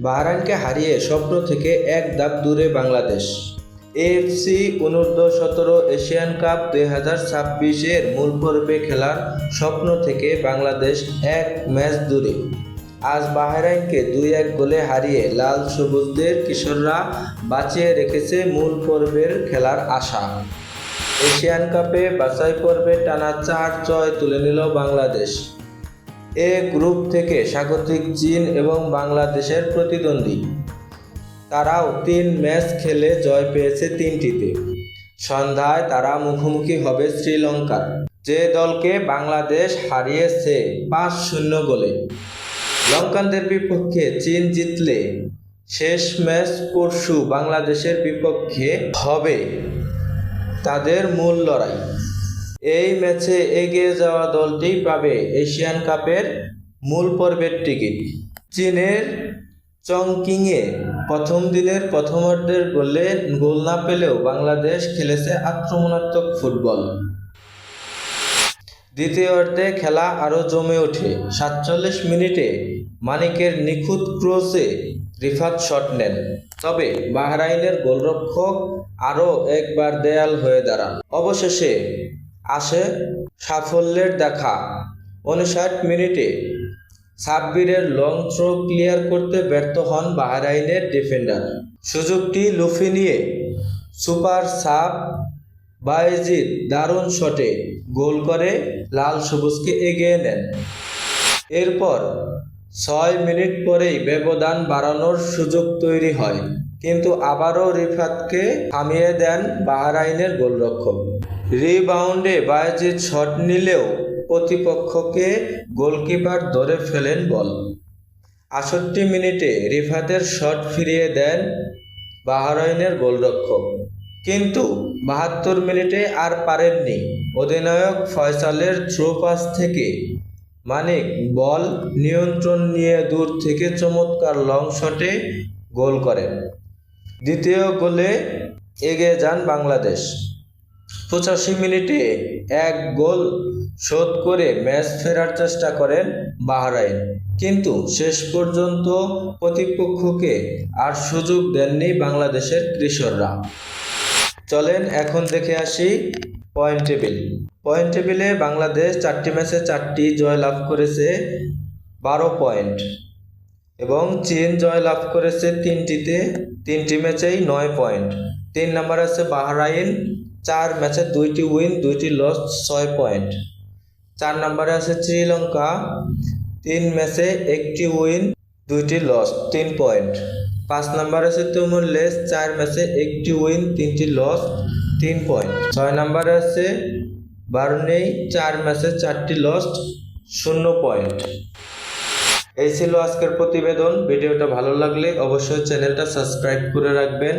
বাহরাইনকে হারিয়ে স্বপ্ন থেকে এক ধাপ দূরে বাংলাদেশ। এএফসি অনূর্ধ্ব-17 এশিয়ান কাপ 2026-এর মূল পর্বে খেলার স্বপ্ন থেকে বাংলাদেশ এক ম্যাচ দূরে। আজ বাহরাইনকে 2-1 গোলে হারিয়ে লাল সবুজদের কিশোররা বাঁচিয়ে রেখেছে মূল পর্বের খেলার আশা। এশিয়ান কাপে বাছাই পর্বে টানা 4 জয় তুলে নিল বাংলাদেশ। এ গ্রুপ থেকে স্বাগতিক চীন এবং বাংলাদেশের প্রতিদ্বন্দ্বী। তারাও 3 ম্যাচ খেলে জয় পেয়েছে 3টিতে। সন্ধ্যায় তারা মুখোমুখি হবে শ্রীলঙ্কার, যে দলকে বাংলাদেশ হারিয়েছে 5-0 গোলে। লঙ্কানদের বিপক্ষে চীন জিতলে শেষ ম্যাচ পরশু বাংলাদেশের বিপক্ষে হবে তাদের মূল লড়াই। এই ম্যাচে এগিয়ে যাওয়া দলটি পাবে এশিয়ান কাপের মূল পর্বের টিকিট। চীনের চংকিংয়ে প্রথম দিনের প্রথমার্ধের গোল না পেলেও বাংলাদেশ খেলেছে আক্রমণাত্মক ফুটবল। দ্বিতীয়ার্ধে খেলা আরও জমে ওঠে। 47 মিনিটে মানিকের নিখুঁত ক্রসে রিফাত শট নেন, তবে বাহরাইনের গোলরক্ষক আরও একবার দেয়াল হয়ে দাঁড়ান। অবশেষে আসে সাফল্যের দেখা। 59 মিনিটে সাব্বিরের লং থ্রো ক্লিয়ার করতে ব্যর্থ হন বাহরাইনের ডিফেন্ডার। সুযোগটি লুফে নিয়ে সুপার সাব বায়েজিদ দারুণ শটে গোল করে লাল সবুজকে এগিয়ে নেন। এরপর 6 মিনিট পরেই ব্যবধান বাড়ানোর সুযোগ তৈরি হয়, কিন্তু আবারও রিফাতকে থামিয়ে দেন বাহরাইনের গোলরক্ষক। রিবাউন্ডে বায়েজিদ শট নিলেও প্রতিপক্ষকে গোলকিপার ধরে ফেলেন বল। 68 মিনিটে রিফাতের শট ফিরিয়ে দেন বাহরাইনের গোলরক্ষক, কিন্তু 72 মিনিটে আর পারেননি। অধিনায়ক ফয়সালের থ্রো পাস থেকে মানিক বল নিয়ন্ত্রণ নিয়ে দূর থেকে চমৎকার লং শটে গোল করেন। দ্বিতীয় গোলে এগিয়ে যান বাংলাদেশ। 85 মিনিটে এক গোল শোধ করে ম্যাচ ফেরার চেষ্টা করেন বাহরাইন, কিন্তু শেষ পর্যন্ত প্রতিপক্ষকে আর সুযোগ দেননি বাংলাদেশের কিশোররা। চলেন এখন দেখে আসি পয়েন্ট টেবিল। পয়েন্ট টেবিলে বাংলাদেশ 4টি ম্যাচে 4টি জয় লাভ করেছে 12 পয়েন্ট, এবং চীন জয় লাভ করেছে 3টি ম্যাচেই 9 পয়েন্ট। 3 নম্বরে আছে বাহরাইন, 4 ম্যাচে 2টি উইন 2টি লস 6 পয়েন্ট। 4 নম্বরে আছে শ্রীলঙ্কা, 3 ম্যাচে 1টি উইন 2টি লস 3 পয়েন্ট। 5 নম্বরে আছে তিমুর-লেস্তে, 4 ম্যাচে 1টি উইন 3টি লস 3 পয়েন্ট। 6 নম্বরে আছে ব্রুনেই, 4 ম্যাচে 4টি লস 0 পয়েন্ট। এই ছিল আজকের প্রতিবেদন। ভিডিওটা ভালো লাগলে অবশ্যই চ্যানেলটা সাবস্ক্রাইব করে রাখবেন।